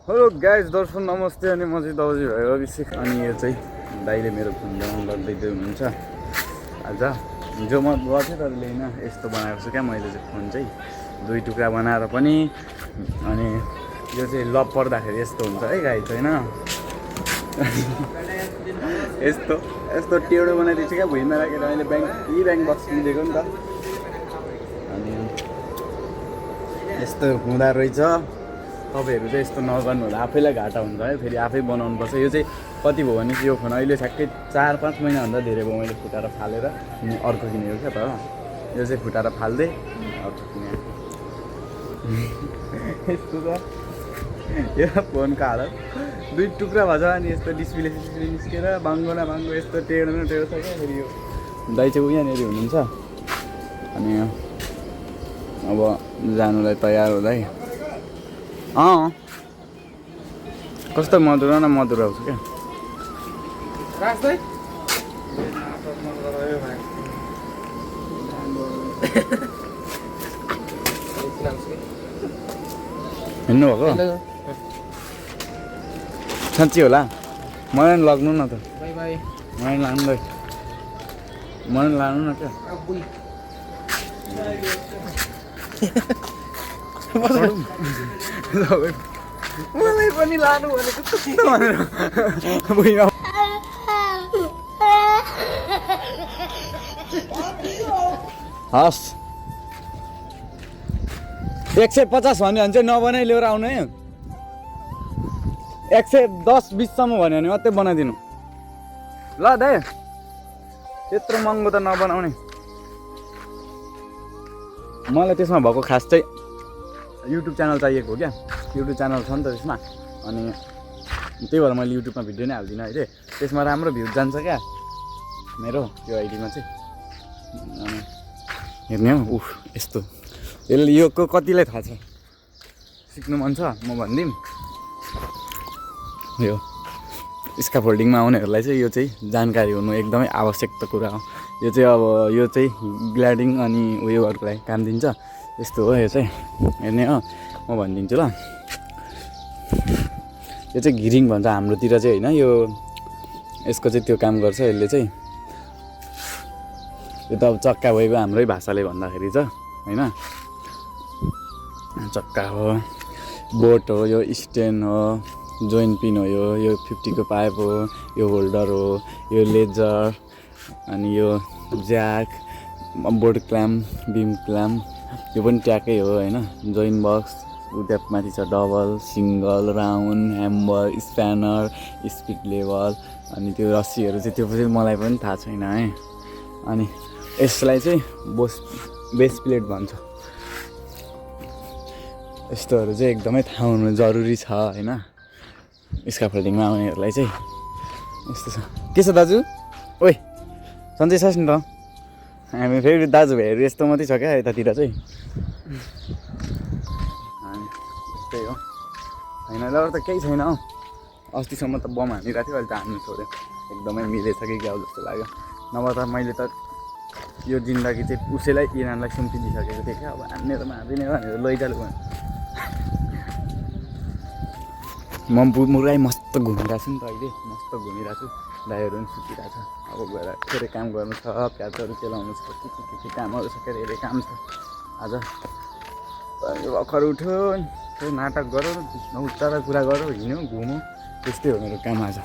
hello guys दर्शक नमस्ते अनि म चाहिँ दाउजी भयो अभिषेक अनि यो चाहिँ दाइले मेरो फोन बनाउनु गर्दै हुनुहुन्छ आज हिजो म गर्थेँ तर होइन यस्तो बनाएको छु क्या मैले चाहिँ फोन चाहिँ दुई टुक्रा बनाएर पनि अनि यो चाहिँ लप पर्दाखेरि यस्तो हुन्छ है गाइज होइन यस्तो यस्तो टेढो बनाइदिएको छु क्या भुइँमा राखेर अहिले ब्याङ्क बक्स मिलेको नि त अनि यस्तो हुँदो रहेछ तपाईँहरू चाहिँ यस्तो नगर्नु होला आफैलाई घाटा हुन्छ है फेरि आफै बनाउनुपर्छ यो चाहिँ कति भयो भने यो फोन अहिले ठ्याक्कै 4-5 महिनाभन्दा धेरै भयो मैले फुटाएर फालेर अर्को किनेको क्या त यो चाहिँ फुटाएर फाल्दै अर्को किनेको यस्तो त यो फोनको हालत दुई टुक्रा भएछ अनि यस्तो डिस्प्ले निस्केर बाङ्गो न बाङ्गो यस्तो टेढो न टेढो छ क्या फेरि यो दाइ चाहिँ यहाँनिर हुनुहुन्छ अनि अब जानुलाई तयार हुँदै कस्तो मधुरो न मधुरो आउँछ क्या हिँड्नु भएको साँच्ची होला मलाई लग्नु न त मलाई लानु मलाई लानु न क्या मलाई पनि लानु भनेको हस् 150 भन्यो भने चाहिँ नबनाइ लिएर आउनु है 110-20 सम्म भन्यो भने मात्रै बनाइदिनु ल दाइ त्यत्रो महँगो त नबनाउने मलाई त्यसमा भएको खास चाहिँ युट्युब च्यानल चाहिएको हो क्या युट्युब च्यानल छ नि त त्यसमा अनि त्यही भएर मैले युट्युबमा भिडियो नै हाल्दिनँ अहिले त्यसमा राम्रो भ्युज जान्छ क्या मेरो त्यो आइडीमा चाहिँ अनि हेर्ने हो यस्तो यसले यो कतिलाई थाहा छ सिक्नु मन छ म भनिदिउँ यो स्क्याफोल्डिङमा आउनेहरूलाई चाहिँ यो चाहिँ जानकारी हुनु एकदमै आवश्यक त कुरा हो यो चाहिँ अब यो चाहिँ ग्ल्याडिङ अनि उयोहरूको लागि काम दिन्छ यस्तो हो यो चाहिँ हेर्ने हो म भनिदिन्छु ल यो चाहिँ घिरिङ भन्छ हाम्रोतिर चाहिँ होइन यो यसको चाहिँ त्यो काम गर्छ यसले चाहिँ यो त अब चक्का भइगयो हाम्रै भाषाले भन्दाखेरि चाहिँ होइन चक्का हो बोट हो यो स्ट्यान्ड हो जोइन्ट पिन हो यो 50 को पाइप हो यो होल्डर हो यो लेजर अनि यो ज्याक बोर्ड क्ल्याम्प बिम क्ल्याम्प यो पनि ट्याकै हो होइन जोइन्ट बक्स उता माथि छ double single round hammer spanner speed level अनि त्यो रस्सीहरू चाहिँ त्यो चाहिँ मलाई पनि थाहा छैन है अनि यसलाई चाहिँ बेस प्लेट भन्छ यस्तोहरू चाहिँ एकदमै थाहा हुनु जरुरी छ होइन स्क्याफोल्डिङमा आउनेहरूलाई चाहिँ यस्तो छ के छ दाजु ओइ सन्चै छस् नि त हामी फेरि दाजुभाइहरू यस्तो मात्रै छ क्या यतातिर चाहिँ त्यस्तै हो फाइनल त केही छैन हौ अस्तिसम्म त बम हानिरहेको थियो अहिले त हान्नु छोड्यो एकदमै मिलेछ कि क्या जस्तो लाग्यो नभए त मैले त यो जिन्दगी चाहिँ उसैलाई यिनीहरूलाई सुम्पिदिइसकेको थिएँ क्या अब हान्ने त हान्दिने भनेर लैजालु भने म पुरै मस्त घुमिरहेको छु नि त अहिले मस्त घुमिरहेको छु दाइहरू पनि सुतिरहेको छ अब गएर फेरि काम गर्नु छ प्याजहरू केलाउनु छ के कामहरू छ के धेरै काम छ आज भर्खर उठ्यो नाटक गरौँ नउच्चाएर कुरा गरौँ हिँड्यौँ घुमौँ त्यस्तै हो मेरो काम आज